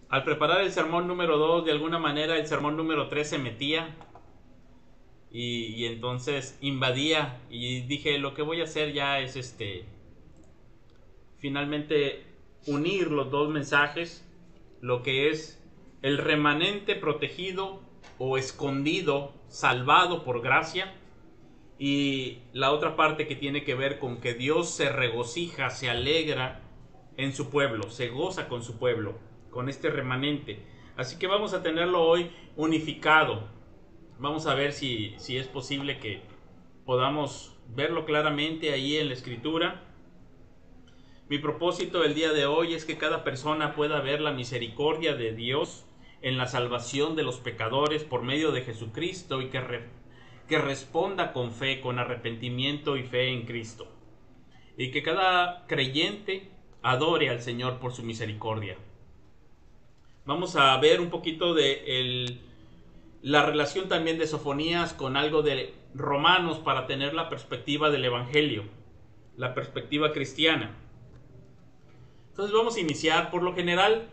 Al preparar el sermón número 2, de alguna manera el sermón número 3 se metía y entonces invadía, y dije, lo que voy a hacer ya es finalmente unir los dos mensajes, lo que es el remanente protegido o escondido, salvado por gracia, y la otra parte que tiene que ver con que Dios se regocija, se alegra en su pueblo, se goza con su pueblo, con este remanente. Así que vamos a tenerlo hoy unificado. Vamos a ver si es posible que podamos verlo claramente ahí en la escritura. Mi propósito el día de hoy es que cada persona pueda ver la misericordia de Dios en la salvación de los pecadores por medio de Jesucristo, y que responda con fe, con arrepentimiento y fe en Cristo. Y que cada creyente adore al Señor por su misericordia. Vamos a ver un poquito de la relación también de Sofonías con algo de Romanos para tener la perspectiva del Evangelio, la perspectiva cristiana. Entonces vamos a iniciar. Por lo general,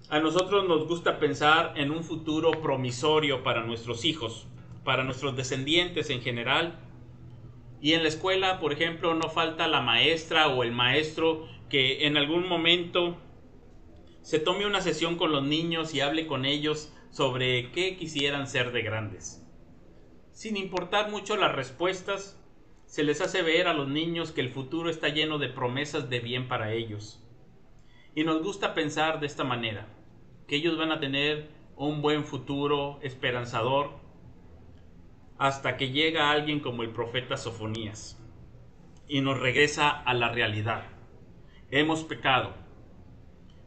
a nosotros nos gusta pensar en un futuro promisorio para nuestros hijos, para nuestros descendientes en general. Y en la escuela, por ejemplo, no falta la maestra o el maestro que en algún momento se tome una sesión con los niños y hable con ellos sobre qué quisieran ser de grandes. Sin importar mucho las respuestas, se les hace ver a los niños que el futuro está lleno de promesas de bien para ellos. Y nos gusta pensar de esta manera, que ellos van a tener un buen futuro esperanzador, hasta que llega alguien como el profeta Sofonías y nos regresa a la realidad. Hemos pecado.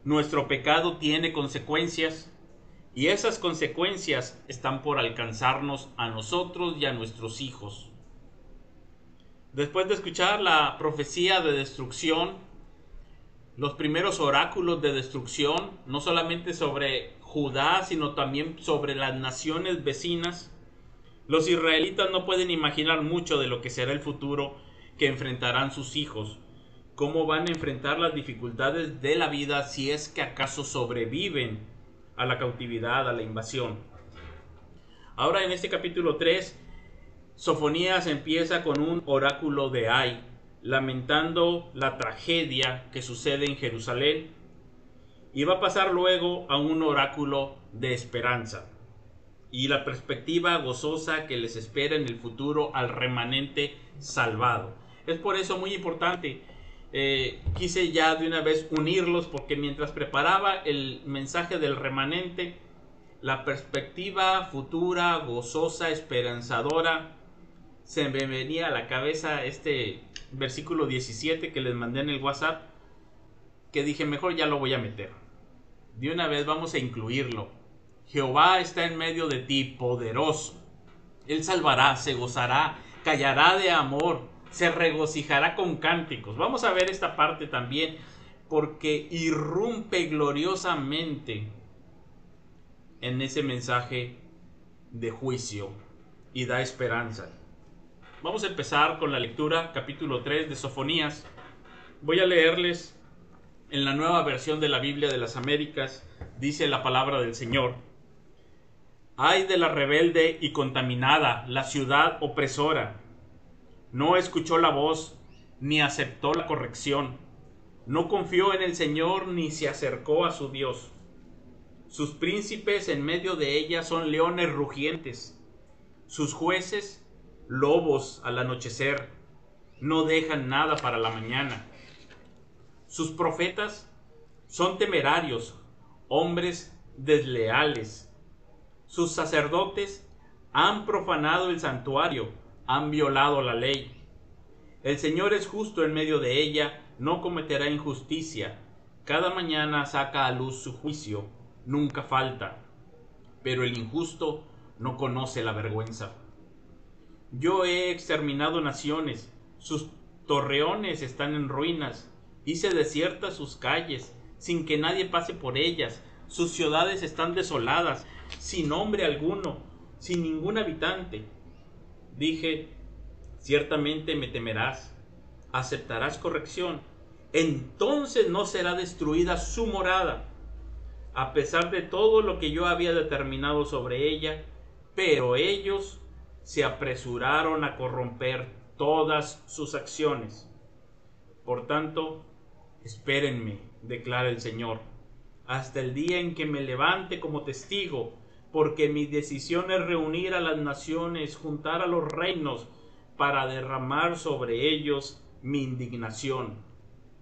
Nuestro pecado tiene consecuencias, y esas consecuencias están por alcanzarnos a nosotros y a nuestros hijos. Después de escuchar la profecía de destrucción, los primeros oráculos de destrucción, no solamente sobre Judá, sino también sobre las naciones vecinas, los israelitas no pueden imaginar mucho de lo que será el futuro que enfrentarán sus hijos, cómo van a enfrentar las dificultades de la vida si es que acaso sobreviven a la cautividad, a la invasión. Ahora en este capítulo 3, Sofonías empieza con un oráculo de Ai, lamentando la tragedia que sucede en Jerusalén, y va a pasar luego a un oráculo de esperanza y la perspectiva gozosa que les espera en el futuro al remanente salvado. Es por eso muy importante, quise ya de una vez unirlos, porque mientras preparaba el mensaje del remanente, la perspectiva futura, gozosa, esperanzadora, se me venía a la cabeza este versículo 17 que les mandé en el WhatsApp, que dije mejor ya lo voy a meter. De una vez vamos a incluirlo. Jehová está en medio de ti, poderoso. Él salvará, se gozará, callará de amor, se regocijará con cánticos. Vamos a ver esta parte también, porque irrumpe gloriosamente en ese mensaje de juicio y da esperanza. Vamos a empezar con la lectura, capítulo 3 de Sofonías. Voy a leerles en la Nueva Versión de la Biblia de las Américas. Dice la palabra del Señor: Ay de la rebelde y contaminada, la ciudad opresora. No escuchó la voz, ni aceptó la corrección. No confió en el Señor, ni se acercó a su Dios. Sus príncipes en medio de ella son leones rugientes. Sus jueces, lobos al anochecer. No dejan nada para la mañana. Sus profetas son temerarios, hombres desleales. Sus sacerdotes han profanado el santuario, han violado la ley. El Señor es justo en medio de ella, no cometerá injusticia. Cada mañana saca a luz su juicio, nunca falta. Pero el injusto no conoce la vergüenza. Yo he exterminado naciones, sus torreones están en ruinas. Hice desiertas sus calles, sin que nadie pase por ellas. Sus ciudades están desoladas, sin hombre alguno, sin ningún habitante. Dije, ciertamente me temerás, aceptarás corrección, entonces no será destruida su morada. a pesar de todo lo que yo había determinado sobre ella, pero ellos se apresuraron a corromper todas sus acciones. Por tanto, espérenme, declara el Señor, hasta el día en que me levante como testigo, porque mi decisión es reunir a las naciones, juntar a los reinos, para derramar sobre ellos mi indignación,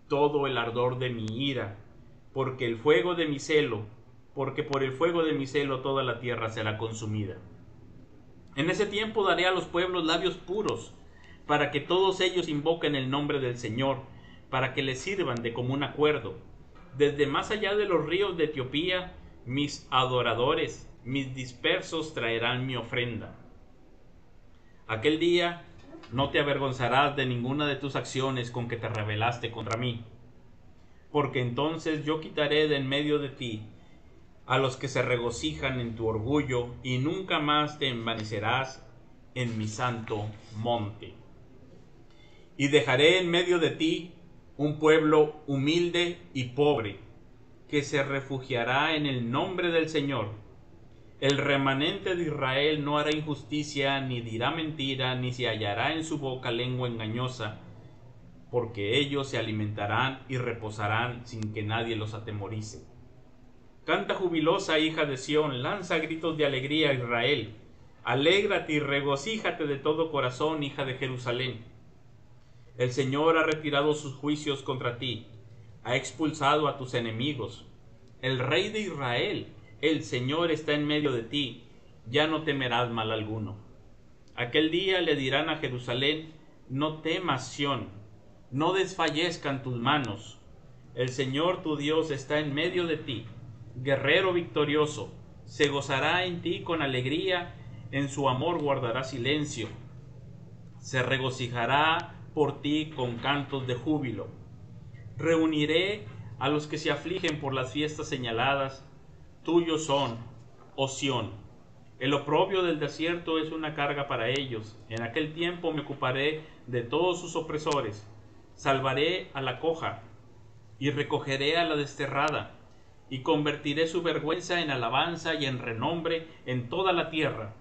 todo el ardor de mi ira, porque por el fuego de mi celo toda la tierra será consumida. En ese tiempo daré a los pueblos labios puros, para que todos ellos invoquen el nombre del Señor, para que les sirvan de común acuerdo. Desde más allá de los ríos de Etiopía, mis adoradores, mis dispersos traerán mi ofrenda. Aquel día no te avergonzarás de ninguna de tus acciones con que te rebelaste contra mí, porque entonces yo quitaré de en medio de ti a los que se regocijan en tu orgullo, y nunca más te envanecerás en mi santo monte. Y dejaré en medio de ti un pueblo humilde y pobre, que se refugiará en el nombre del Señor. El remanente de Israel no hará injusticia, ni dirá mentira, ni se hallará en su boca lengua engañosa, porque ellos se alimentarán y reposarán sin que nadie los atemorice. Canta jubilosa, hija de Sión, lanza gritos de alegría, Israel. Alégrate y regocíjate de todo corazón, hija de Jerusalén. El Señor ha retirado sus juicios contra ti, ha expulsado a tus enemigos. El Rey de Israel, el Señor, está en medio de ti, ya no temerás mal alguno. Aquel día le dirán a Jerusalén: no temas, Sión, no desfallezcan tus manos. El Señor tu Dios está en medio de ti, guerrero victorioso, se gozará en ti con alegría, en su amor guardará silencio, se regocijará por ti con cantos de júbilo. Reuniré a los que se afligen por las fiestas señaladas, tuyos son, oh Sión. El oprobio del desierto es una carga para ellos. En aquel tiempo me ocuparé de todos sus opresores, salvaré a la coja y recogeré a la desterrada, y convertiré su vergüenza en alabanza y en renombre en toda la tierra.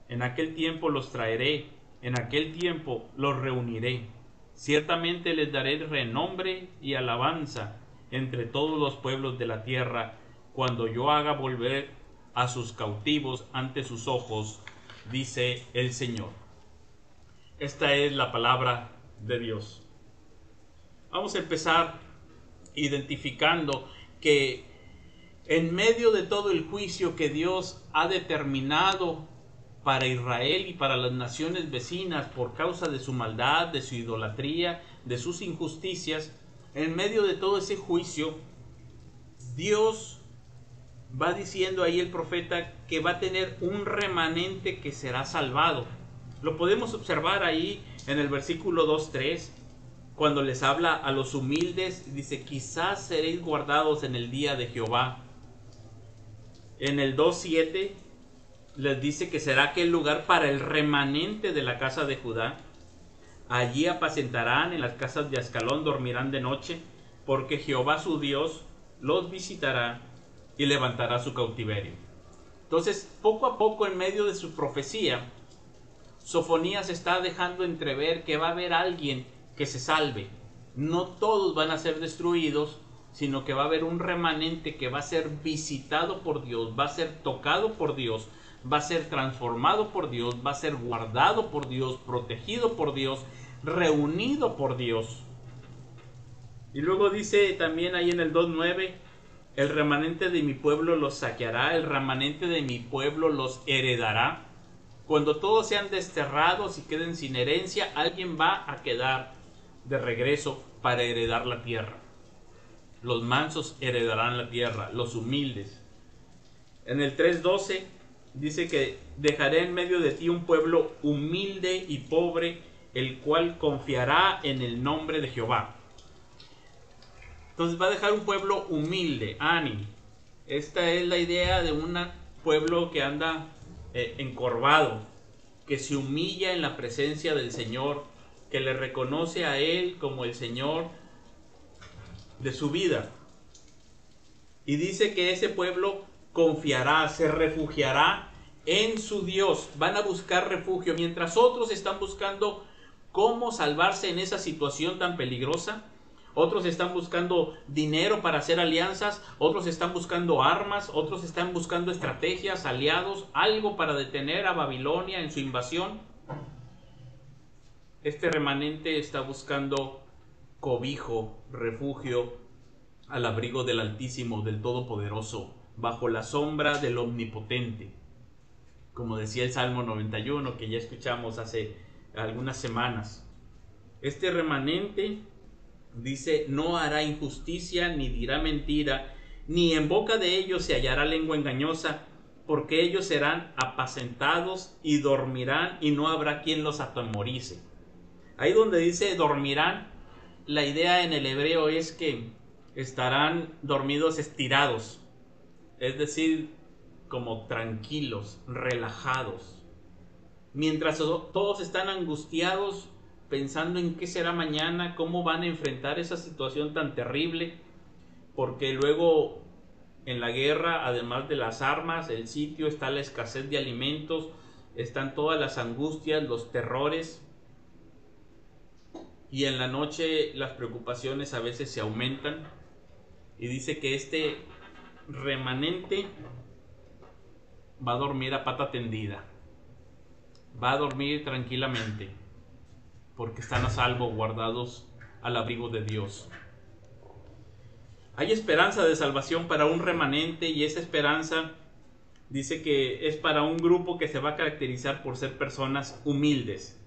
En aquel tiempo los traeré, en aquel tiempo los reuniré. Ciertamente les daré renombre y alabanza entre todos los pueblos de la tierra, cuando yo haga volver a sus cautivos ante sus ojos, dice el Señor. Esta es la palabra de Dios. Vamos a empezar identificando que en medio de todo el juicio que Dios ha determinado para Israel y para las naciones vecinas por causa de su maldad, de su idolatría, de sus injusticias, en medio de todo ese juicio, Dios va diciendo ahí el profeta que va a tener un remanente que será salvado. Lo podemos observar ahí en el versículo 2:3, cuando les habla a los humildes, dice: quizás seréis guardados en el día de Jehová. En el 2:7 les dice que será aquel lugar para el remanente de la casa de Judá. Allí apacentarán, en las casas de Ascalón dormirán de noche, porque Jehová su Dios los visitará y levantará su cautiverio. Entonces, poco a poco, en medio de su profecía, Sofonías está dejando entrever que va a haber alguien que se salve. No todos van a ser destruidos, sino que va a haber un remanente que va a ser visitado por Dios, va a ser tocado por Dios, va a ser transformado por Dios, va a ser guardado por Dios, protegido por Dios, reunido por Dios. Y luego dice también ahí en el 2:9: el remanente de mi pueblo los saqueará, el remanente de mi pueblo los heredará. Cuando todos sean desterrados y queden sin herencia, alguien va a quedar de regreso para heredar la tierra. Los mansos heredarán la tierra, los humildes. En el 3:12 dice que dejaré en medio de ti un pueblo humilde y pobre, el cual confiará en el nombre de Jehová. Entonces va a dejar un pueblo humilde, Ani. Esta es la idea de un pueblo que anda encorvado, que se humilla en la presencia del Señor, que le reconoce a Él como el Señor de su vida. Y dice que ese pueblo confiará, se refugiará en su Dios. Van a buscar refugio, mientras otros están buscando cómo salvarse en esa situación tan peligrosa. Otros están buscando dinero para hacer alianzas, otros están buscando armas, otros están buscando estrategias, aliados, algo para detener a Babilonia en su invasión. Este remanente está buscando cobijo, refugio, al abrigo del Altísimo, del Todopoderoso, bajo la sombra del Omnipotente. Como decía el Salmo 91, que ya escuchamos hace algunas semanas. Este remanente dice: no hará injusticia, ni dirá mentira, ni en boca de ellos se hallará lengua engañosa, porque ellos serán apacentados y dormirán, y no habrá quien los atemorice. Ahí donde dice dormirán, la idea en el hebreo es que estarán dormidos estirados, es decir, como tranquilos, relajados. Mientras todos están angustiados, pensando en qué será mañana, cómo van a enfrentar esa situación tan terrible, porque luego en la guerra, además de las armas, el sitio, está la escasez de alimentos, están todas las angustias, los terrores, y en la noche las preocupaciones a veces se aumentan. Y dice que este remanente va a dormir a pata tendida, va a dormir tranquilamente, porque están a salvo, guardados al abrigo de Dios. Hay esperanza de salvación para un remanente, y esa esperanza dice que es para un grupo que se va a caracterizar por ser personas humildes,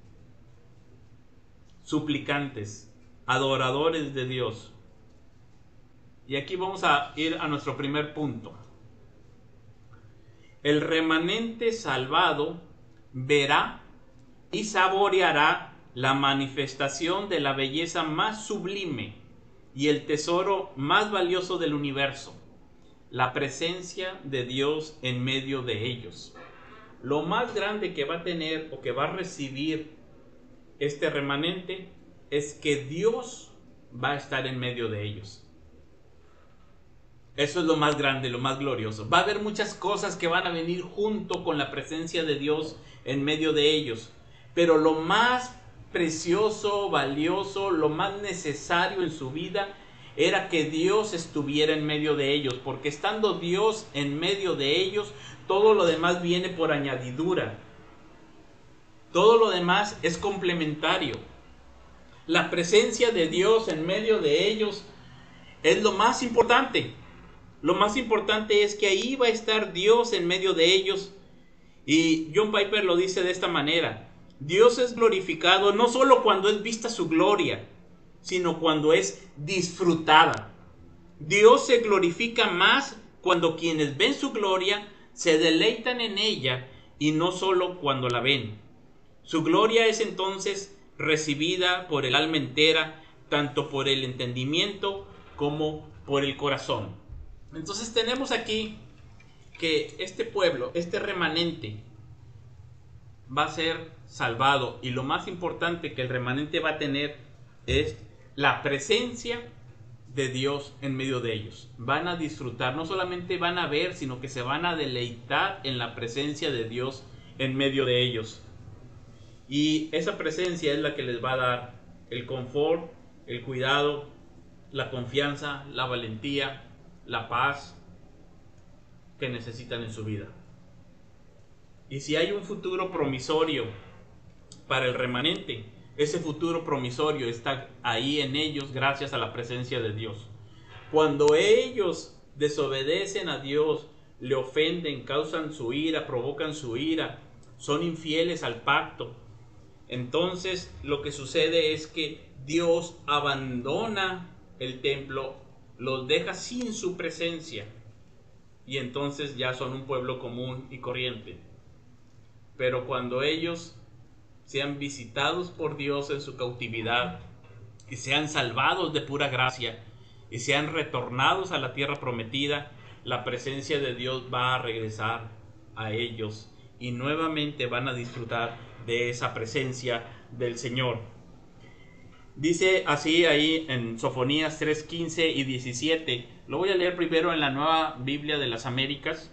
suplicantes, adoradores de Dios. Y aquí vamos a ir a nuestro primer punto. El remanente salvado verá y saboreará la manifestación de la belleza más sublime y el tesoro más valioso del universo, la presencia de Dios en medio de ellos. Lo más grande que va a tener o que va a recibir este remanente es que Dios va a estar en medio de ellos. Eso es lo más grande, lo más glorioso. Va a haber muchas cosas que van a venir junto con la presencia de Dios en medio de ellos. Pero lo más precioso, valioso, lo más necesario en su vida era que Dios estuviera en medio de ellos. Porque estando Dios en medio de ellos, todo lo demás viene por añadidura. Todo lo demás es complementario. La presencia de Dios en medio de ellos es lo más importante. Lo más importante es que ahí va a estar Dios en medio de ellos. Y John Piper lo dice de esta manera: Dios es glorificado no solo cuando es vista su gloria, sino cuando es disfrutada. Dios se glorifica más cuando quienes ven su gloria se deleitan en ella, y no solo cuando la ven. Su gloria es entonces recibida por el alma entera, tanto por el entendimiento como por el corazón. Entonces tenemos aquí que este pueblo, este remanente, va a ser salvado, y lo más importante que el remanente va a tener es la presencia de Dios en medio de ellos. Van a disfrutar, no solamente van a ver, sino que se van a deleitar en la presencia de Dios en medio de ellos. Y esa presencia es la que les va a dar el confort, el cuidado, la confianza, la valentía, la paz que necesitan en su vida. Y si hay un futuro promisorio para el remanente, ese futuro promisorio está ahí en ellos gracias a la presencia de Dios. Cuando ellos desobedecen a Dios, le ofenden, causan su ira, provocan su ira, son infieles al pacto, entonces lo que sucede es que Dios abandona el templo, los deja sin su presencia, y entonces ya son un pueblo común y corriente. Pero cuando ellos sean visitados por Dios en su cautividad, y sean salvados de pura gracia, y sean retornados a la tierra prometida, la presencia de Dios va a regresar a ellos, y nuevamente van a disfrutar de esa presencia del Señor. Dice así ahí en Sofonías 3:15 y 17. Lo voy a leer primero en la Nueva Biblia de las Américas.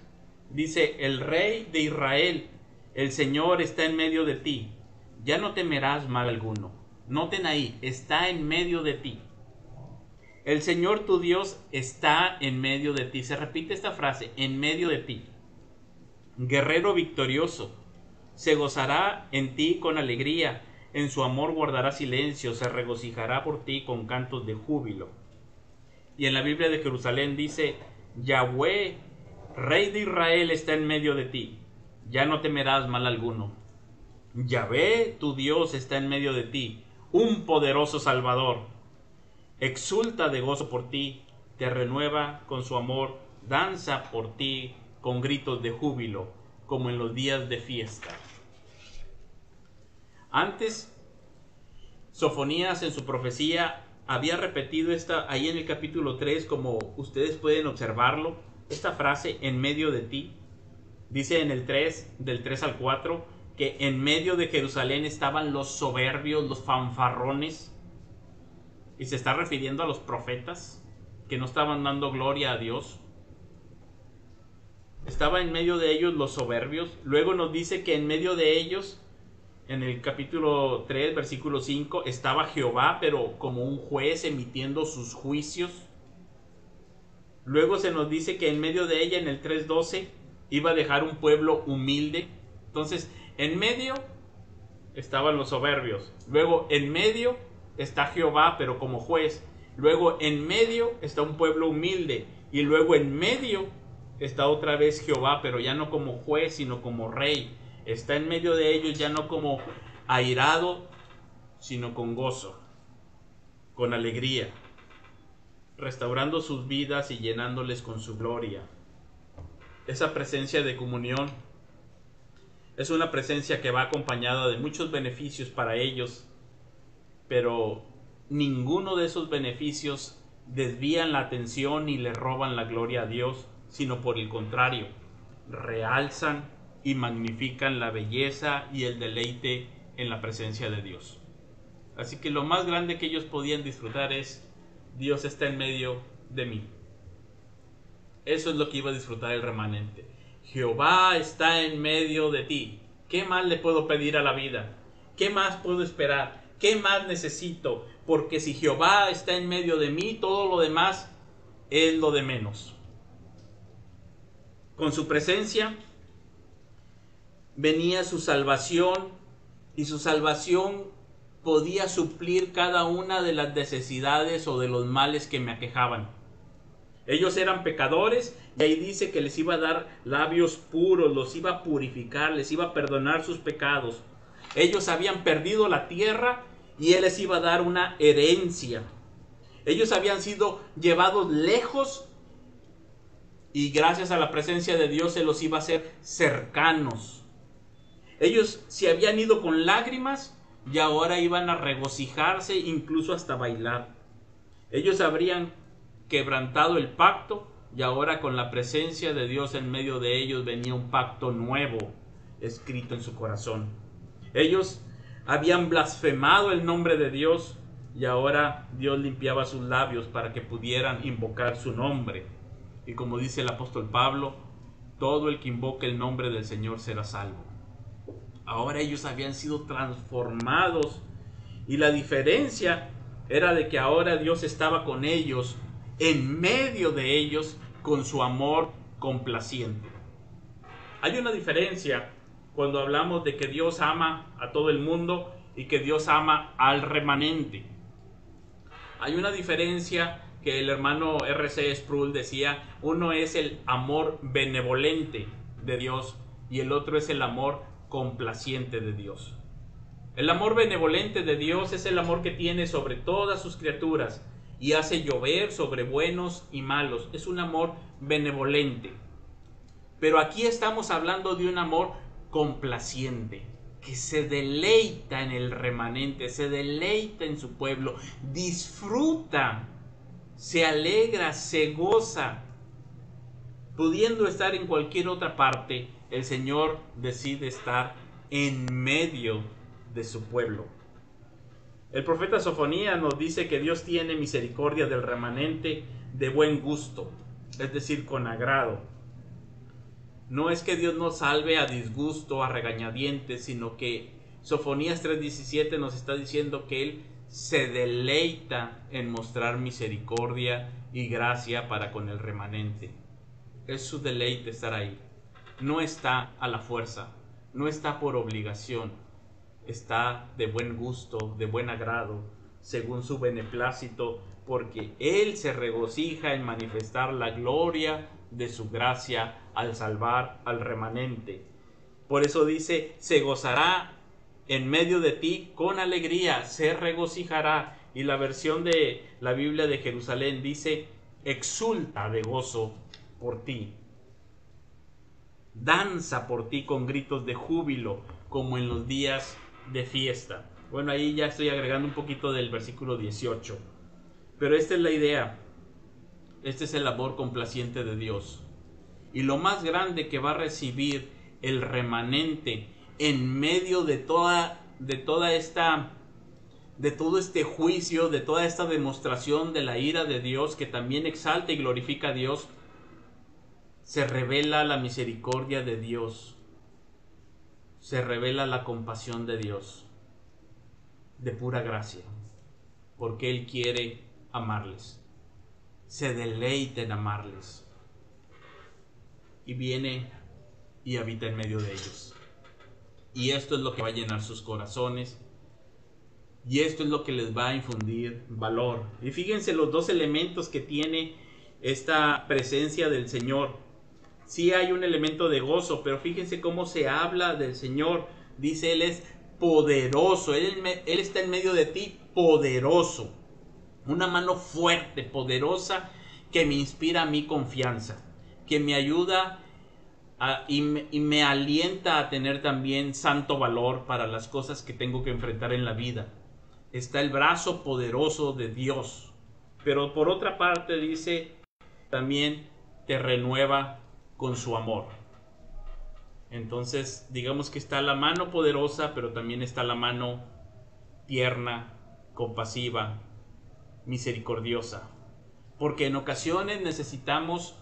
Dice: el Rey de Israel, el Señor está en medio de ti. Ya no temerás mal alguno. Noten ahí, está en medio de ti. El Señor tu Dios está en medio de ti. Se repite esta frase: en medio de ti. Guerrero victorioso, se gozará en ti con alegría. En su amor guardará silencio, se regocijará por ti con cantos de júbilo. Y en la Biblia de Jerusalén dice: Yahweh, Rey de Israel, está en medio de ti. Ya no temerás mal alguno. Yahvé, tu Dios, está en medio de ti, un poderoso Salvador. Exulta de gozo por ti, te renueva con su amor, danza por ti con gritos de júbilo, como en los días de fiesta. Antes, Sofonías en su profecía había repetido ahí en el capítulo 3, como ustedes pueden observarlo, esta frase: en medio de ti. Dice en el 3, del 3 al 4, que en medio de Jerusalén estaban los soberbios, los fanfarrones, y se está refiriendo a los profetas que no estaban dando gloria a Dios. Estaba en medio de ellos los soberbios. Luego nos dice que en medio de ellos, en el capítulo 3, versículo 5, estaba Jehová, pero como un juez emitiendo sus juicios. Luego se nos dice que en medio de ella, en el 3:12, iba a dejar un pueblo humilde. Entonces, en medio estaban los soberbios. Luego, en medio está Jehová, pero como juez. Luego, en medio está un pueblo humilde. Y luego, en medio está otra vez Jehová, pero ya no como juez, sino como rey. Está en medio de ellos ya no como airado, sino con gozo, con alegría, restaurando sus vidas y llenándoles con su gloria. Esa presencia de comunión es una presencia que va acompañada de muchos beneficios para ellos, pero ninguno de esos beneficios desvían la atención y le roban la gloria a Dios, sino por el contrario, realzan y magnifican la belleza y el deleite en la presencia de Dios. Así que lo más grande que ellos podían disfrutar es: Dios está en medio de mí. Eso es lo que iba a disfrutar el remanente. Jehová está en medio de ti. ¿Qué más le puedo pedir a la vida? ¿Qué más puedo esperar? ¿Qué más necesito? Porque si Jehová está en medio de mí, todo lo demás es lo de menos. Con su presencia venía su salvación, y su salvación podía suplir cada una de las necesidades o de los males que me aquejaban. Ellos eran pecadores, y ahí dice que les iba a dar labios puros, los iba a purificar, les iba a perdonar sus pecados. Ellos habían perdido la tierra y Él les iba a dar una herencia. Ellos habían sido llevados lejos y gracias a la presencia de Dios se los iba a hacer cercanos. Ellos se habían ido con lágrimas y ahora iban a regocijarse, incluso hasta bailar. Ellos habrían quebrantado el pacto y ahora con la presencia de Dios en medio de ellos venía un pacto nuevo escrito en su corazón. Ellos habían blasfemado el nombre de Dios y ahora Dios limpiaba sus labios para que pudieran invocar su nombre. Y como dice el apóstol Pablo, todo el que invoque el nombre del Señor será salvo. Ahora ellos habían sido transformados y la diferencia era de que ahora Dios estaba con ellos, en medio de ellos, con su amor complaciente. Hay una diferencia cuando hablamos de que Dios ama a todo el mundo y que Dios ama al remanente. Hay una diferencia que el hermano R.C. Sproul decía: uno es el amor benevolente de Dios y el otro es el amor complaciente de Dios. El amor benevolente de Dios es el amor que tiene sobre todas sus criaturas y hace llover sobre buenos y malos. Es un amor benevolente. Pero aquí estamos hablando de un amor complaciente, que se deleita en el remanente, se deleita en su pueblo, disfruta, se alegra, se goza. Pudiendo estar en cualquier otra parte, el Señor decide estar en medio de su pueblo. El profeta Sofonías nos dice que Dios tiene misericordia del remanente de buen gusto, es decir, con agrado. No es que Dios nos salve a disgusto, a regañadientes, sino que Sofonías 3:17 nos está diciendo que Él se deleita en mostrar misericordia y gracia para con el remanente. Es su deleite estar ahí. No está a la fuerza, no está por obligación, está de buen gusto, de buen agrado, según su beneplácito, porque Él se regocija en manifestar la gloria de su gracia al salvar al remanente. Por eso dice, se gozará en medio de ti con alegría, se regocijará. Y la versión de la Biblia de Jerusalén dice, exulta de gozo por ti. Danza por ti con gritos de júbilo, como en los días de fiesta. Bueno, ahí ya estoy agregando un poquito del versículo 18. Pero esta es la idea. Este es el amor complaciente de Dios. Y lo más grande que va a recibir el remanente en medio de todo este juicio, de toda esta demostración de la ira de Dios, que también exalta y glorifica a Dios, se revela la misericordia de Dios, se revela la compasión de Dios, de pura gracia, porque Él quiere amarles, se deleita en amarles, y viene y habita en medio de ellos. Y esto es lo que va a llenar sus corazones, y esto es lo que les va a infundir valor. Y fíjense los dos elementos que tiene esta presencia del Señor. Sí hay un elemento de gozo, pero fíjense cómo se habla del Señor. Dice, Él es poderoso, Él está en medio de ti, poderoso. Una mano fuerte, poderosa, que me inspira a mí confianza, que me ayuda y me alienta a tener también santo valor para las cosas que tengo que enfrentar en la vida. Está el brazo poderoso de Dios. Pero por otra parte dice, también te renueva con su amor. Entonces, digamos que está la mano poderosa, pero también está la mano tierna, compasiva, misericordiosa. Porque en ocasiones necesitamos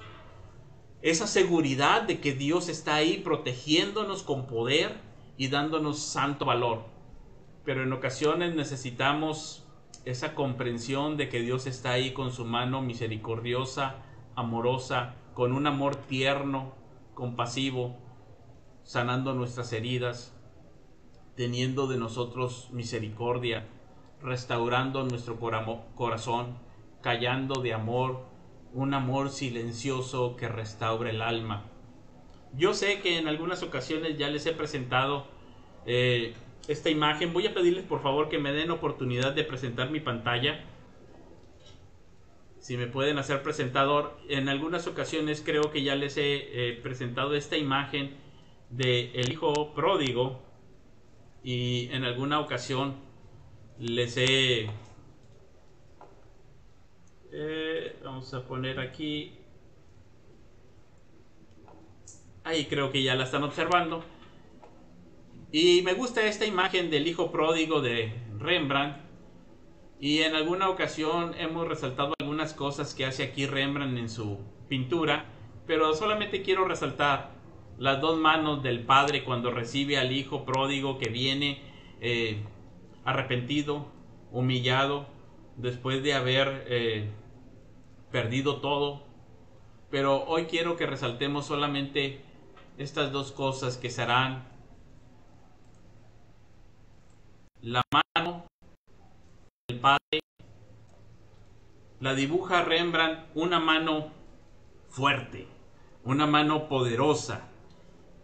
esa seguridad de que Dios está ahí protegiéndonos con poder y dándonos santo valor. Pero en ocasiones necesitamos esa comprensión de que Dios está ahí con su mano misericordiosa, amorosa, con un amor tierno, compasivo, sanando nuestras heridas, teniendo de nosotros misericordia, restaurando nuestro corazón, callando de amor, un amor silencioso que restaura el alma. Yo sé que en algunas ocasiones ya les he presentado esta imagen. Voy a pedirles por favor que me den oportunidad de presentar mi pantalla. Si me pueden hacer presentador. En algunas ocasiones creo que ya les he presentado esta imagen del hijo pródigo, y en alguna ocasión les he vamos a poner aquí, ahí creo que ya la están observando. Y me gusta esta imagen del hijo pródigo de Rembrandt, y en alguna ocasión hemos resaltado algunas cosas que hace aquí Rembrandt en su pintura, pero solamente quiero resaltar las dos manos del padre cuando recibe al hijo pródigo que viene arrepentido, humillado, después de haber perdido todo. Pero hoy quiero que resaltemos solamente estas dos cosas que serán la mano del padre. La dibuja Rembrandt, una mano fuerte, una mano poderosa,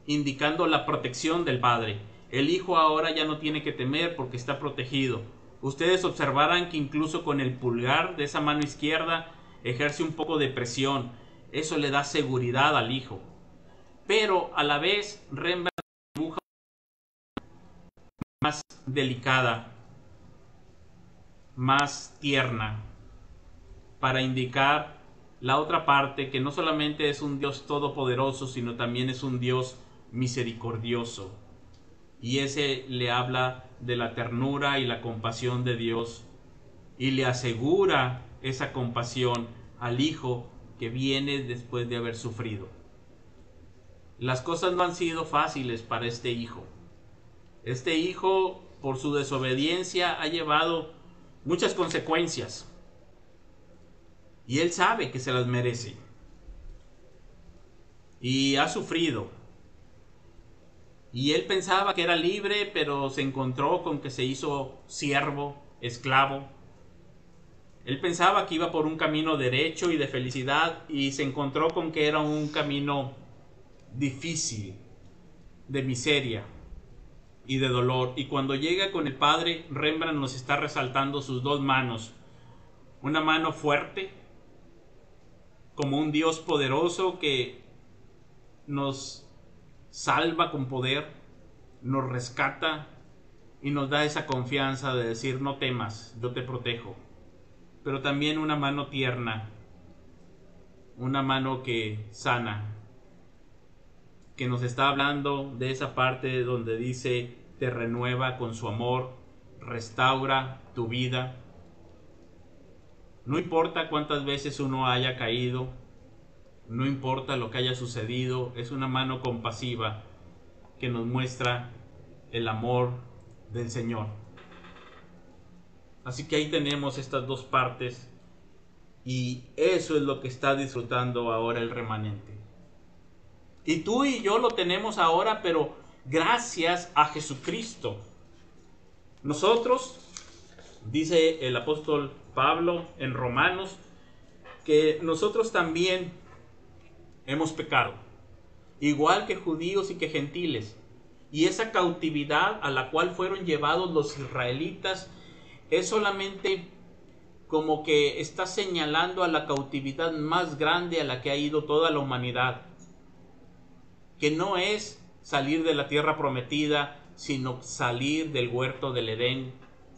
indicando la protección del padre. El hijo ahora ya no tiene que temer porque está protegido. Ustedes observarán que incluso con el pulgar de esa mano izquierda ejerce un poco de presión. Eso le da seguridad al hijo. Pero a la vez Rembrandt dibuja más delicada, más tierna, para indicar la otra parte, que no solamente es un Dios todopoderoso, sino también es un Dios misericordioso. Y ese le habla de la ternura y la compasión de Dios, y le asegura esa compasión al hijo que viene después de haber sufrido. Las cosas no han sido fáciles para este hijo. Este hijo, por su desobediencia, ha llevado muchas consecuencias. Y él sabe que se las merece. Y ha sufrido. Y él pensaba que era libre, pero se encontró con que se hizo siervo, esclavo. Él pensaba que iba por un camino derecho y de felicidad, y se encontró con que era un camino difícil, de miseria y de dolor. Y cuando llega con el Padre, Rembrandt nos está resaltando sus dos manos. Una mano fuerte, como un Dios poderoso que nos salva con poder, nos rescata y nos da esa confianza de decir: no temas, yo te protejo. Pero también una mano tierna, una mano que sana, que nos está hablando de esa parte donde dice: te renueva con su amor, restaura tu vida. No importa cuántas veces uno haya caído, no importa lo que haya sucedido, es una mano compasiva que nos muestra el amor del Señor. Así que ahí tenemos estas dos partes, y eso es lo que está disfrutando ahora el remanente. Y tú y yo lo tenemos ahora, pero gracias a Jesucristo. Nosotros, dice el apóstol Pablo en Romanos, que nosotros también hemos pecado, igual que judíos y que gentiles. Y esa cautividad a la cual fueron llevados los israelitas es solamente como que está señalando a la cautividad más grande a la que ha ido toda la humanidad, que no es salir de la tierra prometida, sino salir del huerto del Edén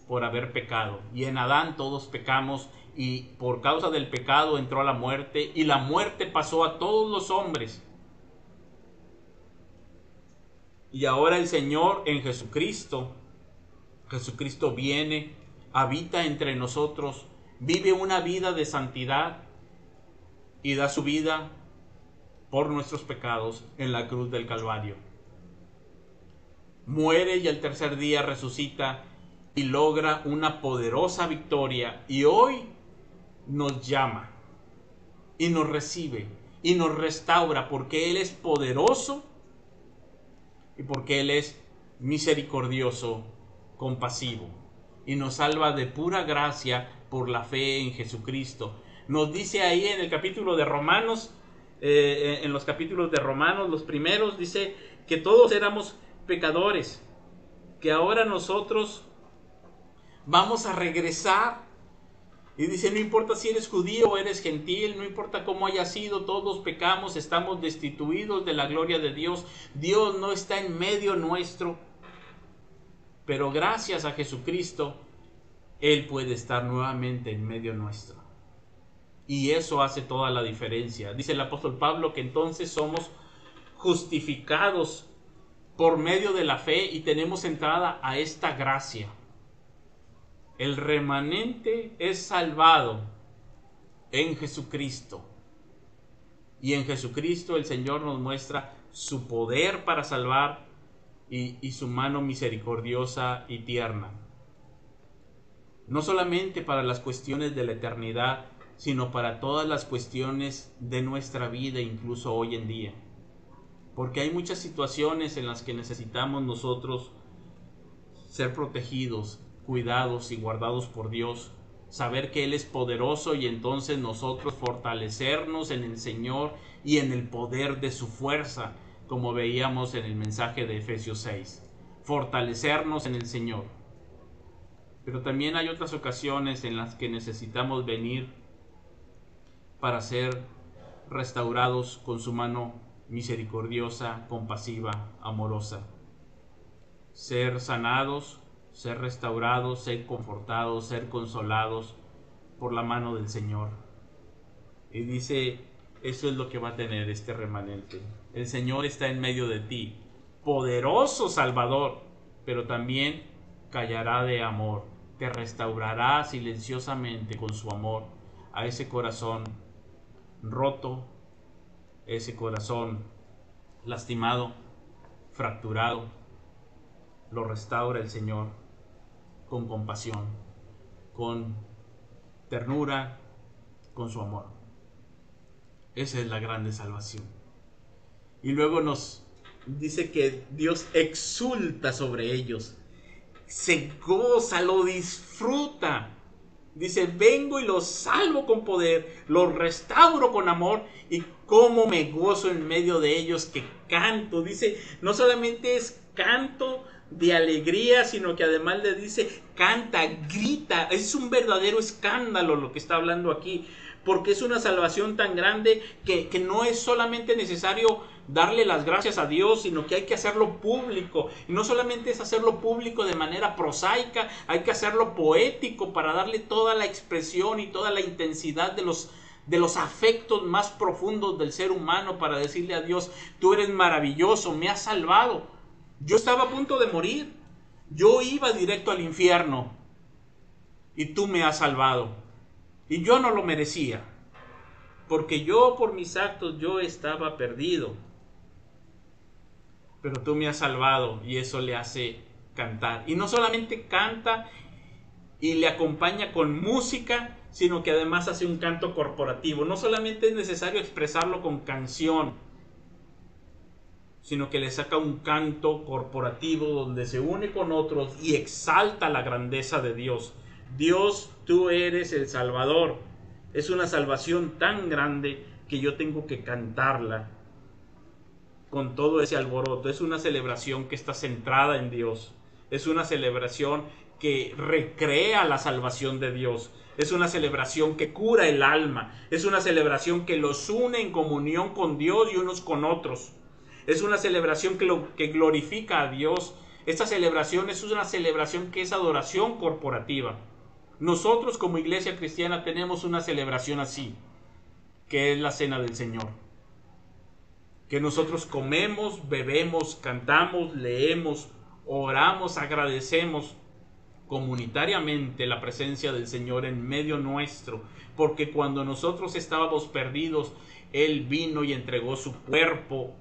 por haber pecado. Y en Adán todos pecamos, y por causa del pecado entró la muerte, y la muerte pasó a todos los hombres. Y ahora el Señor en Jesucristo viene, habita entre nosotros, vive una vida de santidad y da su vida por nuestros pecados en la cruz del Calvario. Muere y al tercer día resucita y logra una poderosa victoria, y hoy nos llama y nos recibe y nos restaura, porque Él es poderoso y porque Él es misericordioso, compasivo, y nos salva de pura gracia por la fe en Jesucristo. Nos dice ahí en el capítulo de Romanos, en los capítulos de Romanos, los primeros, dice que todos éramos pecadores, que ahora nosotros vamos a regresar. Y dice: no importa si eres judío o eres gentil, no importa cómo haya sido, todos pecamos, estamos destituidos de la gloria de Dios. Dios no está en medio nuestro, pero gracias a Jesucristo, Él puede estar nuevamente en medio nuestro. Y eso hace toda la diferencia. Dice el apóstol Pablo que entonces somos justificados por medio de la fe y tenemos entrada a esta gracia. El remanente es salvado en Jesucristo. Y en Jesucristo el Señor nos muestra su poder para salvar y su mano misericordiosa y tierna. No solamente para las cuestiones de la eternidad, sino para todas las cuestiones de nuestra vida, incluso hoy en día. Porque hay muchas situaciones en las que necesitamos nosotros ser protegidos, cuidados y guardados por Dios, saber que Él es poderoso, y entonces nosotros fortalecernos en el Señor y en el poder de su fuerza, como veíamos en el mensaje de Efesios 6, fortalecernos en el Señor. Pero también hay otras ocasiones en las que necesitamos venir para ser restaurados con su mano misericordiosa, compasiva, amorosa, ser sanados, ser restaurados, ser confortados, ser consolados por la mano del Señor. Y dice: eso es lo que va a tener este remanente. El Señor está en medio de ti, poderoso Salvador, pero también callará de amor, te restaurará silenciosamente con su amor a ese corazón roto, ese corazón lastimado, fracturado. Lo restaura el Señor con compasión, con ternura, con su amor. Esa es la grande salvación. Y luego nos dice que Dios exulta sobre ellos, se goza, lo disfruta. Dice, vengo y los salvo con poder, los restauro con amor, y cómo me gozo en medio de ellos, que canto. Dice, no solamente es canto de alegría, sino que además le dice, canta, grita. Es un verdadero escándalo lo que está hablando aquí, porque es una salvación tan grande que no es solamente necesario darle las gracias a Dios, sino que hay que hacerlo público. Y no solamente es hacerlo público de manera prosaica, hay que hacerlo poético para darle toda la expresión y toda la intensidad de los afectos más profundos del ser humano, para decirle a Dios, tú eres maravilloso, me has salvado. Yo estaba a punto de morir, yo iba directo al infierno y tú me has salvado. Y yo no lo merecía, porque yo por mis actos yo estaba perdido. Pero tú me has salvado, y eso le hace cantar. Y no solamente canta y le acompaña con música, sino que además hace un canto corporativo. No solamente es necesario expresarlo con canción, sino que le saca un canto corporativo donde se une con otros y exalta la grandeza de Dios. Dios, tú eres el Salvador. Es una salvación tan grande que yo tengo que cantarla con todo ese alboroto. Es una celebración que está centrada en Dios. Es una celebración que recrea la salvación de Dios. Es una celebración que cura el alma. Es una celebración que los une en comunión con Dios y unos con otros. Es una celebración que glorifica a Dios. Esta celebración es una celebración que es adoración corporativa. Nosotros como iglesia cristiana tenemos una celebración así, que es la cena del Señor. Que nosotros comemos, bebemos, cantamos, leemos, oramos, agradecemos comunitariamente la presencia del Señor en medio nuestro, porque cuando nosotros estábamos perdidos, Él vino y entregó su cuerpo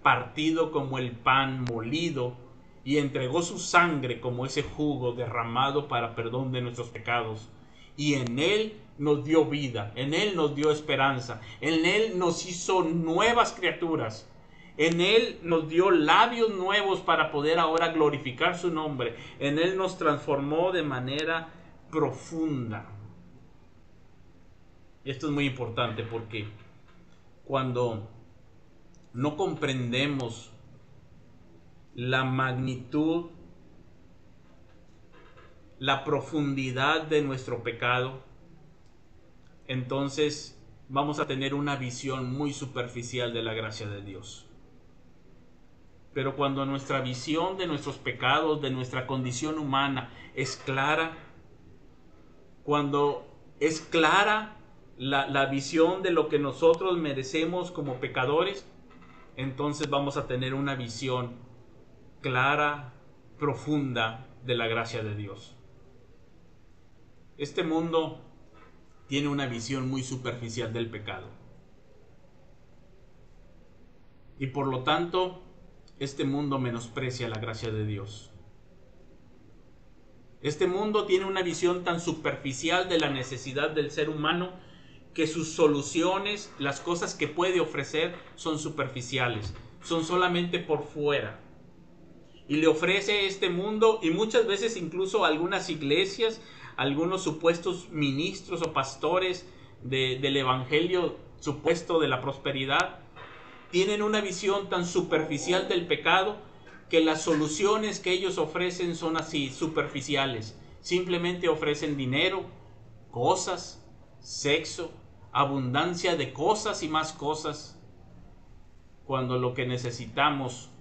partido como el pan molido, y entregó su sangre como ese jugo derramado para perdón de nuestros pecados. Y en Él nos dio vida, en Él nos dio esperanza, en Él nos hizo nuevas criaturas, en Él nos dio labios nuevos para poder ahora glorificar su nombre, en Él nos transformó de manera profunda. Y esto es muy importante, porque cuando no comprendemos la magnitud, la profundidad de nuestro pecado, entonces vamos a tener una visión muy superficial de la gracia de Dios. Pero cuando nuestra visión de nuestros pecados, de nuestra condición humana es clara, cuando es clara la visión de lo que nosotros merecemos como pecadores, entonces vamos a tener una visión clara, profunda de la gracia de Dios. Este mundo tiene una visión muy superficial del pecado. Y por lo tanto, este mundo menosprecia la gracia de Dios. Este mundo tiene una visión tan superficial de la necesidad del ser humano que sus soluciones, las cosas que puede ofrecer, son superficiales, son solamente por fuera. Y le ofrece este mundo, y muchas veces incluso algunas iglesias, algunos supuestos ministros o pastores del evangelio supuesto de la prosperidad, tienen una visión tan superficial del pecado que las soluciones que ellos ofrecen son así, superficiales. Simplemente ofrecen dinero, cosas, sexo, abundancia de cosas y más cosas, cuando lo que necesitamos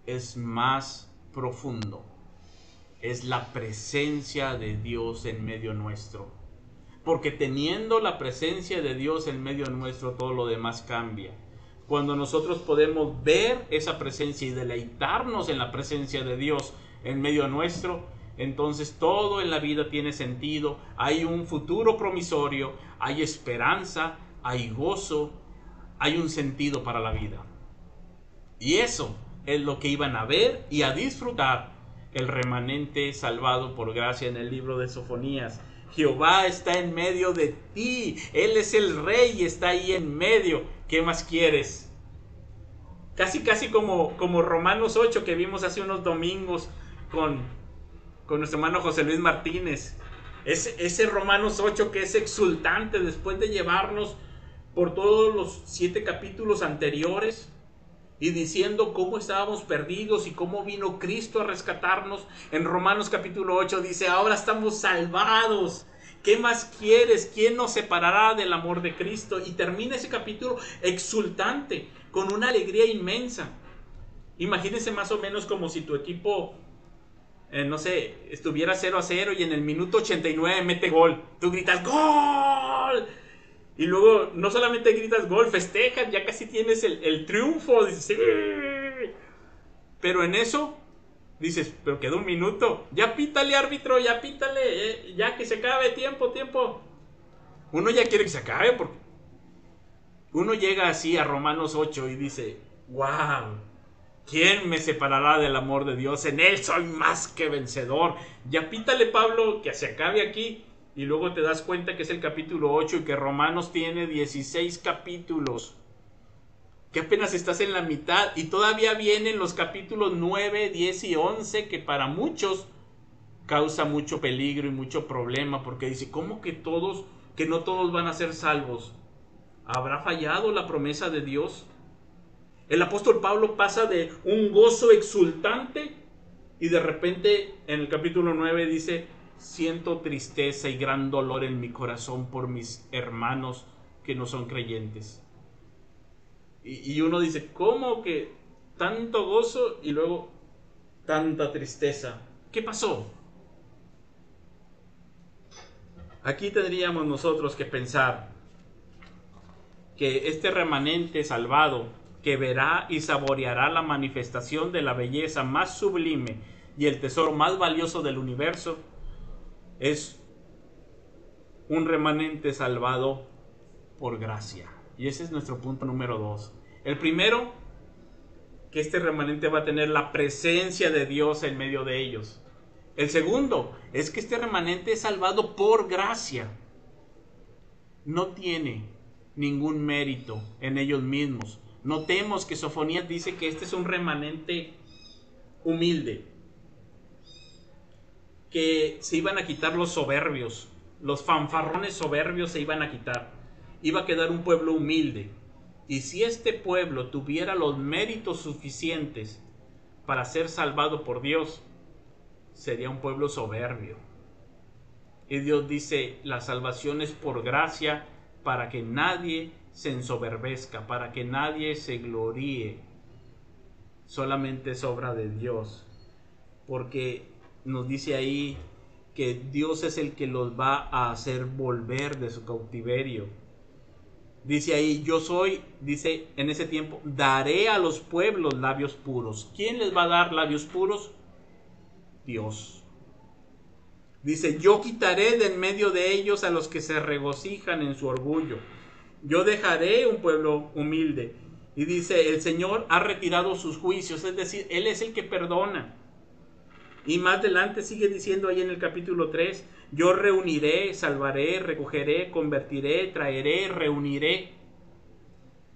es más profundo. Es la presencia de Dios en medio nuestro. Porque teniendo la presencia de Dios en medio nuestro, todo lo demás cambia. Cuando nosotros podemos ver esa presencia y deleitarnos en la presencia de Dios en medio nuestro, entonces todo en la vida tiene sentido, hay un futuro promisorio, hay esperanza, hay gozo, hay un sentido para la vida. Y eso es lo que iban a ver y a disfrutar el remanente salvado por gracia en el libro de Sofonías. Jehová está en medio de ti, Él es el rey y está ahí en medio. ¿Qué más quieres? Casi como Romanos 8 que vimos hace unos domingos con nuestro hermano José Luis Martínez. Ese Romanos 8 que es exultante después de llevarnos por todos los 7 capítulos anteriores y diciendo cómo estábamos perdidos y cómo vino Cristo a rescatarnos. En Romanos capítulo 8 dice, ahora estamos salvados. ¿Qué más quieres? ¿Quién nos separará del amor de Cristo? Y termina ese capítulo exultante, con una alegría inmensa. Imagínense más o menos como si tu equipo, no sé, estuviera 0-0 y en el minuto 89 mete gol. Tú gritas, ¡gol! Y luego no solamente gritas gol, festejas, ya casi tienes el triunfo. Dices, ¡sí! Pero en eso dices, pero quedó un minuto. Ya pítale, árbitro, ya pítale. Ya que se acabe, tiempo. Uno ya quiere que se acabe porque uno llega así a Romanos 8 y dice, ¡wow! ¿Quién me separará del amor de Dios? En Él soy más que vencedor. Ya pítale, Pablo, que se acabe aquí. Y luego te das cuenta que es el capítulo 8 y que Romanos tiene 16 capítulos. Que apenas estás en la mitad y todavía vienen los capítulos 9, 10 y 11 que para muchos causa mucho peligro y mucho problema. Porque dice, ¿cómo que no todos van a ser salvos? ¿Habrá fallado la promesa de Dios? El apóstol Pablo pasa de un gozo exultante y de repente en el capítulo 9 dice, siento tristeza y gran dolor en mi corazón por mis hermanos que no son creyentes. Y uno dice, ¿cómo que tanto gozo y luego tanta tristeza? ¿Qué pasó? Aquí tendríamos nosotros que pensar que este remanente salvado que verá y saboreará la manifestación de la belleza más sublime y el tesoro más valioso del universo es un remanente salvado por gracia. Y ese es nuestro punto número 2. El primero, que este remanente va a tener la presencia de Dios en medio de ellos. El segundo, es que este remanente es salvado por gracia. No tiene ningún mérito en ellos mismos. Notemos que Sofonías dice que este es un remanente humilde, que se iban a quitar los soberbios, los fanfarrones soberbios se iban a quitar. Iba a quedar un pueblo humilde. Y si este pueblo tuviera los méritos suficientes para ser salvado por Dios, sería un pueblo soberbio. Y Dios dice, la salvación es por gracia, para que nadie se ensoberbezca, para que nadie se gloríe. Solamente es obra de Dios. Porque nos dice ahí que Dios es el que los va a hacer volver de su cautiverio. Dice ahí, yo soy, dice en ese tiempo, daré a los pueblos labios puros. ¿Quién les va a dar labios puros? Dios. Dice, yo quitaré de en medio de ellos a los que se regocijan en su orgullo. Yo dejaré un pueblo humilde. Y dice, el Señor ha retirado sus juicios, es decir, Él es el que perdona. Y más adelante sigue diciendo ahí en el capítulo 3, yo reuniré, salvaré, recogeré, convertiré, traeré, reuniré.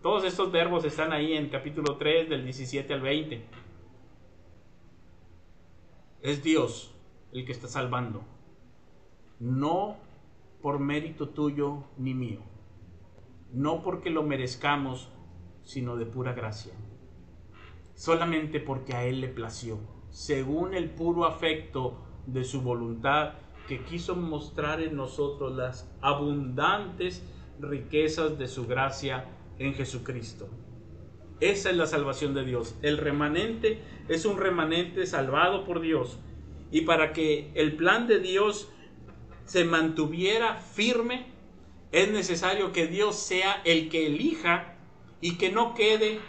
Todos estos verbos están ahí en capítulo 3 del 17 al 20. Es Dios el que está salvando. No por mérito tuyo ni mío. No porque lo merezcamos, sino de pura gracia. Solamente porque a Él le plació, según el puro afecto de su voluntad, que quiso mostrar en nosotros las abundantes riquezas de su gracia en Jesucristo. Esa es la salvación de Dios. El remanente es un remanente salvado por Dios. Y para que el plan de Dios se mantuviera firme, es necesario que Dios sea el que elija y que no quede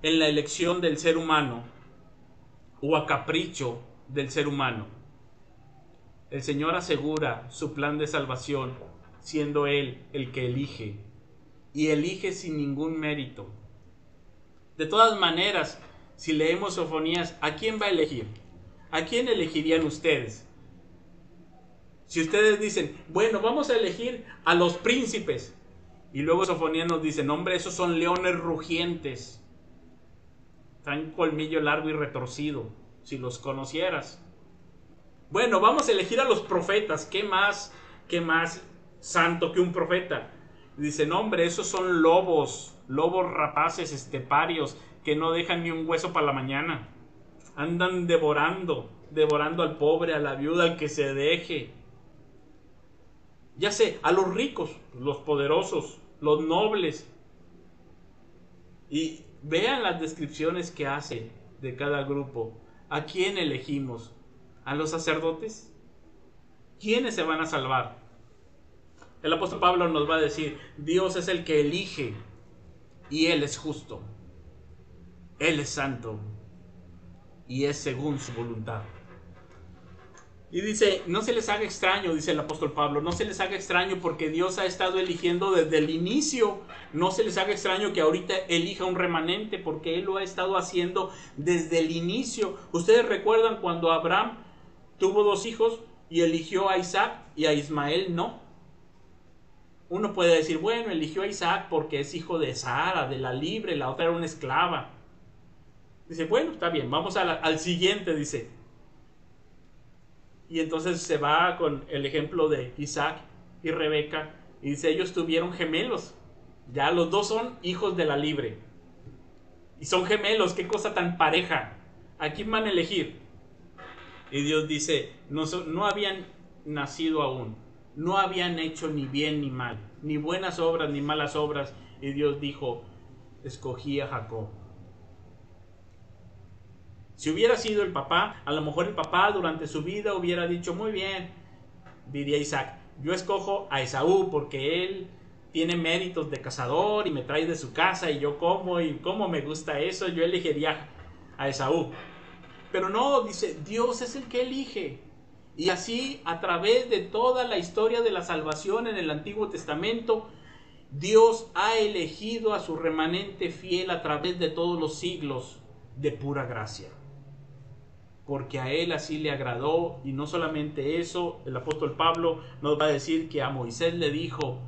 en la elección del ser humano o a capricho del ser humano. El Señor asegura su plan de salvación siendo Él el que elige, y elige sin ningún mérito. De todas maneras, si leemos Sofonías, ¿a quién va a elegir? ¿A quién elegirían ustedes? Si ustedes dicen, bueno, vamos a elegir a los príncipes, y luego Sofonías nos dice, hombre, esos son leones rugientes, traen colmillo largo y retorcido, si los conocieras. Bueno, vamos a elegir a los profetas, qué más santo que un profeta? Dice, hombre, esos son lobos rapaces esteparios, que no dejan ni un hueso para la mañana, andan devorando al pobre, a la viuda, al que se deje. Ya sé, a los ricos, los poderosos, los nobles. Y vean las descripciones que hace de cada grupo. ¿A quién elegimos? ¿A los sacerdotes? ¿Quiénes se van a salvar? El apóstol Pablo nos va a decir, Dios es el que elige y Él es justo. Él es santo y es según su voluntad. Y dice, no se les haga extraño, dice el apóstol Pablo, no se les haga extraño porque Dios ha estado eligiendo desde el inicio. No se les haga extraño que ahorita elija un remanente porque Él lo ha estado haciendo desde el inicio. Ustedes recuerdan cuando Abraham tuvo 2 hijos y eligió a Isaac y a Ismael no. Uno puede decir, bueno, eligió a Isaac porque es hijo de Sara, de la libre, la otra era una esclava. Dice, bueno, está bien, vamos al siguiente, dice. Y entonces se va con el ejemplo de Isaac y Rebeca. Y dice, ellos tuvieron gemelos. Ya los 2 son hijos de la libre. Y son gemelos, qué cosa tan pareja. ¿A quién van a elegir? Y Dios dice, no habían nacido aún. No habían hecho ni bien ni mal. Ni buenas obras ni malas obras. Y Dios dijo, escogí a Jacob. Si hubiera sido el papá, a lo mejor el papá durante su vida hubiera dicho, muy bien, diría Isaac, yo escojo a Esaú porque él tiene méritos de cazador y me trae de su casa y yo como y como me gusta eso, yo elegiría a Esaú. Pero no, dice, Dios es el que elige. Y así, a través de toda la historia de la salvación en el Antiguo Testamento, Dios ha elegido a su remanente fiel a través de todos los siglos de pura gracia. Porque a Él así le agradó. Y no solamente eso, el apóstol Pablo nos va a decir que a Moisés le dijo,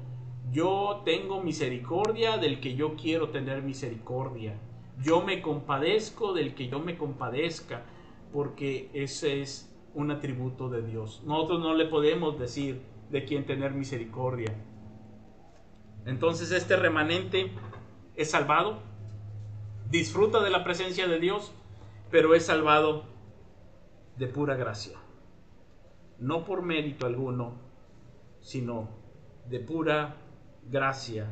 yo tengo misericordia del que yo quiero tener misericordia, yo me compadezco del que yo me compadezca, porque ese es un atributo de Dios. Nosotros no le podemos decir de quién tener misericordia. Entonces este remanente es salvado, disfruta de la presencia de Dios, pero es salvado de pura gracia, no por mérito alguno, sino de pura gracia.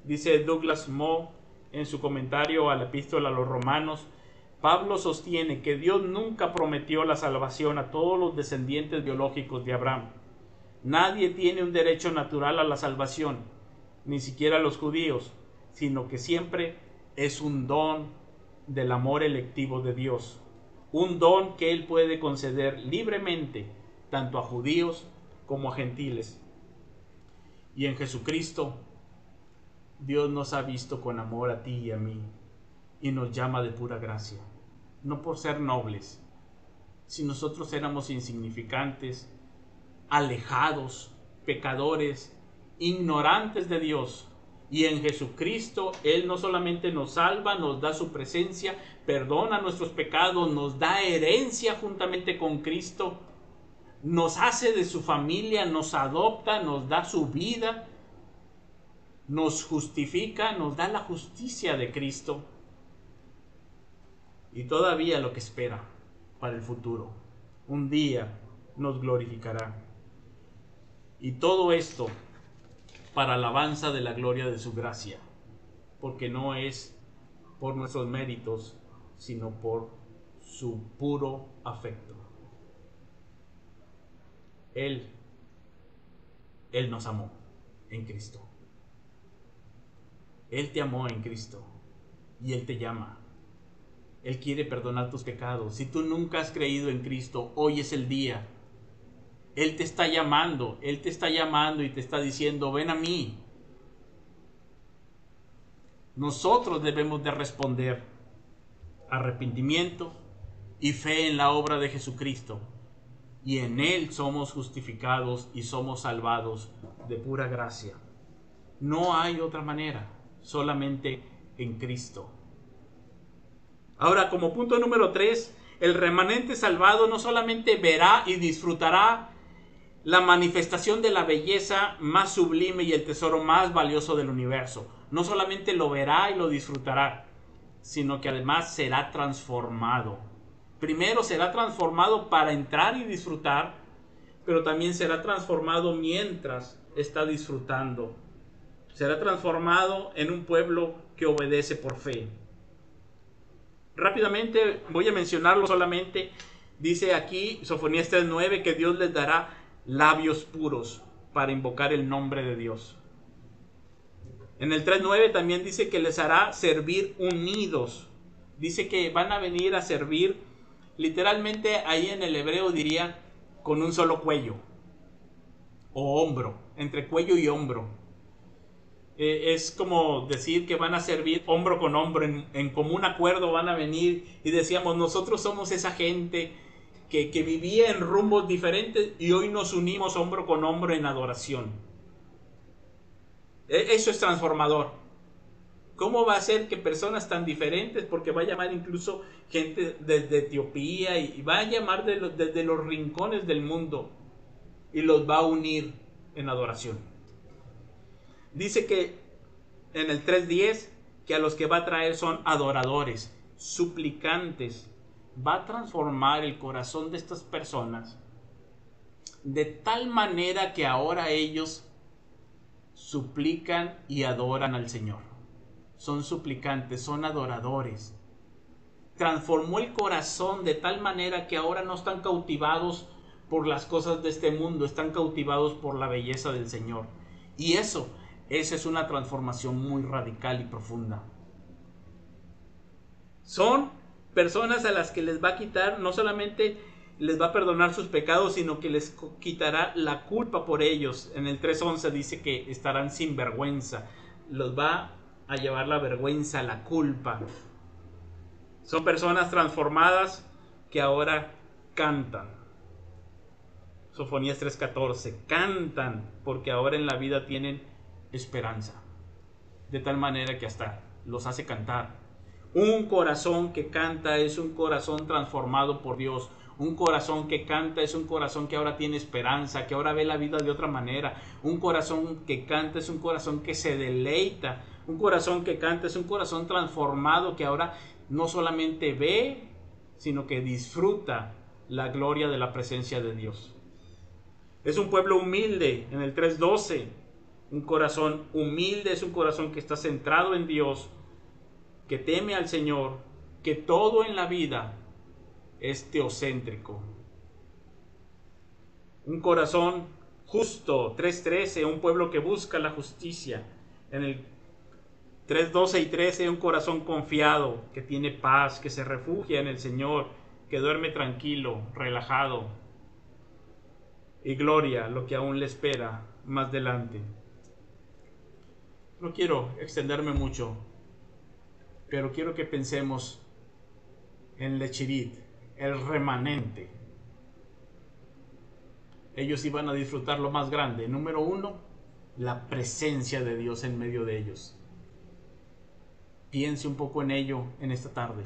Dice Douglas Moe en su comentario a la epístola a los Romanos, Pablo sostiene que Dios nunca prometió la salvación a todos los descendientes biológicos de Abraham. Nadie tiene un derecho natural a la salvación, ni siquiera los judíos, sino que siempre es un don del amor electivo de Dios. Un don que Él puede conceder libremente tanto a judíos como a gentiles. Y en Jesucristo, Dios nos ha visto con amor a ti y a mí, y nos llama de pura gracia, no por ser nobles. Si nosotros éramos insignificantes, alejados, pecadores, ignorantes de Dios, y en Jesucristo Él no solamente nos salva, nos da su presencia, perdona nuestros pecados, nos da herencia juntamente con Cristo, nos hace de su familia, nos adopta, nos da su vida, nos justifica, nos da la justicia de Cristo. Y todavía lo que espera para el futuro, un día nos glorificará. Y todo esto para alabanza de la gloria de su gracia, porque no es por nuestros méritos, sino por su puro afecto. Él nos amó en Cristo. Él te amó en Cristo y Él te llama. Él quiere perdonar tus pecados. Si tú nunca has creído en Cristo, hoy es el día. Él te está llamando y te está diciendo, ven a mí. Nosotros debemos de responder arrepentimiento y fe en la obra de Jesucristo. Y en Él somos justificados y somos salvados de pura gracia. No hay otra manera, solamente en Cristo. Ahora, como punto número 3, el remanente salvado no solamente verá y disfrutará la manifestación de la belleza más sublime y el tesoro más valioso del universo. No solamente lo verá y lo disfrutará, sino que además será transformado. Primero será transformado para entrar y disfrutar, pero también será transformado mientras está disfrutando. Será transformado en un pueblo que obedece por fe. Rápidamente voy a mencionarlo solamente. Dice aquí, Sofonías 3:9, que Dios les dará labios puros para invocar el nombre de Dios. En el 3:9 también dice que les hará servir unidos. Dice que van a venir a servir, literalmente ahí en el hebreo diría, con un solo cuello o hombro, entre cuello y hombro. Es como decir que van a servir hombro con hombro, en común acuerdo van a venir, y decíamos, nosotros somos esa gente que vivía en rumbos diferentes y hoy nos unimos hombro con hombro en adoración. Eso es transformador. ¿Cómo va a ser que personas tan diferentes, porque va a llamar incluso gente desde Etiopía y va a llamar desde los rincones del mundo y los va a unir en adoración? Dice que en el 3:10 que a los que va a traer son adoradores, suplicantes. Va a transformar el corazón de estas personas de tal manera que ahora ellos suplican y adoran al Señor. Son suplicantes, son adoradores. Transformó el corazón de tal manera que ahora no están cautivados por las cosas de este mundo, están cautivados por la belleza del Señor. Y esa es una transformación muy radical y profunda. Son personas a las que les va a quitar, no solamente les va a perdonar sus pecados, sino que les quitará la culpa por ellos. En el 3:11 dice que estarán sin vergüenza. Los va a llevar la vergüenza, la culpa. Son personas transformadas que ahora cantan. Sofonías 3:14, cantan porque ahora en la vida tienen esperanza, de tal manera que hasta los hace cantar. Un corazón que canta es un corazón transformado por Dios. Un corazón que canta es un corazón que ahora tiene esperanza, que ahora ve la vida de otra manera. Un corazón que canta es un corazón que se deleita. Un corazón que canta es un corazón transformado que ahora no solamente ve, sino que disfruta la gloria de la presencia de Dios. Es un pueblo humilde, en el 3:12. Un corazón humilde es un corazón que está centrado en Dios, que teme al Señor, que todo en la vida es teocéntrico. Un corazón justo, 3:13, un pueblo que busca la justicia. En el 3:12 y 13, un corazón confiado, que tiene paz, que se refugia en el Señor, que duerme tranquilo, relajado. Y gloria, lo que aún le espera más adelante. No quiero extenderme mucho, pero quiero que pensemos en Lechirit, el remanente. Ellos iban a disfrutar lo más grande. Número 1, la presencia de Dios en medio de ellos. Piense un poco en ello en esta tarde.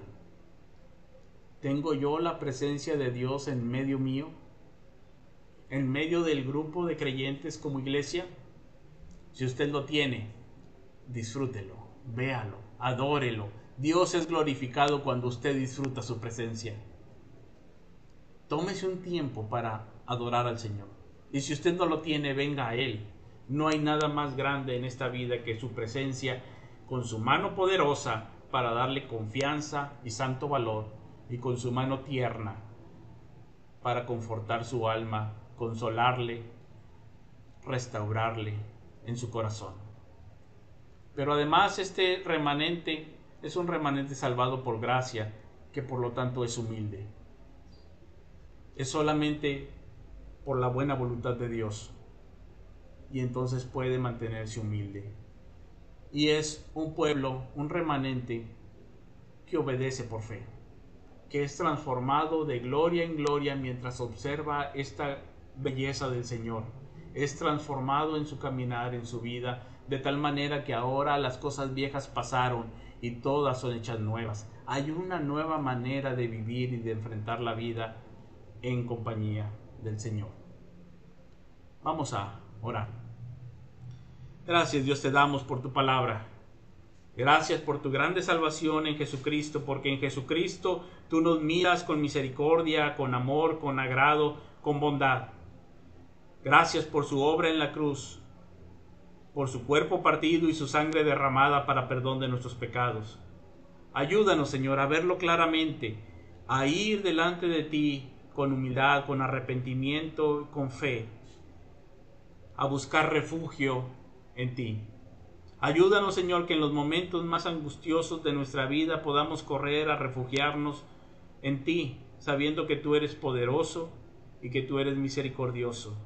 ¿Tengo yo la presencia de Dios en medio mío? ¿En medio del grupo de creyentes como iglesia? Si usted lo tiene, disfrútelo, véalo, adórelo. Dios es glorificado cuando usted disfruta su presencia. Tómese un tiempo para adorar al Señor. Y si usted no lo tiene, venga a Él. No hay nada más grande en esta vida que su presencia, con su mano poderosa para darle confianza y santo valor, y con su mano tierna para confortar su alma, consolarle, restaurarle en su corazón. Pero además este remanente es un remanente salvado por gracia, que por lo tanto es humilde. Es solamente por la buena voluntad de Dios, y entonces puede mantenerse humilde. Y es un pueblo, un remanente que obedece por fe, que es transformado de gloria en gloria mientras observa esta belleza del Señor. Es transformado en su caminar, en su vida, de tal manera que ahora las cosas viejas pasaron y todas son hechas nuevas. Hay una nueva manera de vivir y de enfrentar la vida en compañía del Señor. Vamos a orar. Gracias, Dios, te damos por tu palabra. Gracias por tu grande salvación en Jesucristo, porque en Jesucristo tú nos miras con misericordia, con amor, con agrado, con bondad. Gracias por su obra en la cruz, por su cuerpo partido y su sangre derramada para perdón de nuestros pecados. Ayúdanos, Señor, a verlo claramente, a ir delante de ti con humildad, con arrepentimiento, con fe, a buscar refugio en ti. Ayúdanos, Señor, que en los momentos más angustiosos de nuestra vida podamos correr a refugiarnos en ti, sabiendo que tú eres poderoso y que tú eres misericordioso.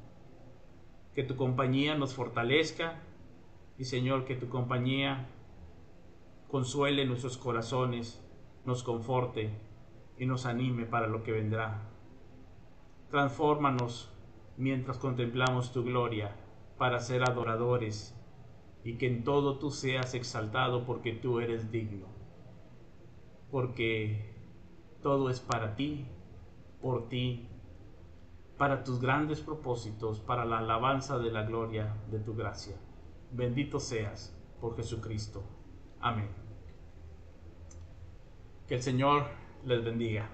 Que tu compañía nos fortalezca y, Señor, que tu compañía consuele nuestros corazones, nos conforte y nos anime para lo que vendrá. Transfórmanos mientras contemplamos tu gloria para ser adoradores, y que en todo tú seas exaltado, porque tú eres digno, porque todo es para ti, por ti, para tus grandes propósitos, para la alabanza de la gloria de tu gracia. Bendito seas por Jesucristo. Amén. Que el Señor les bendiga.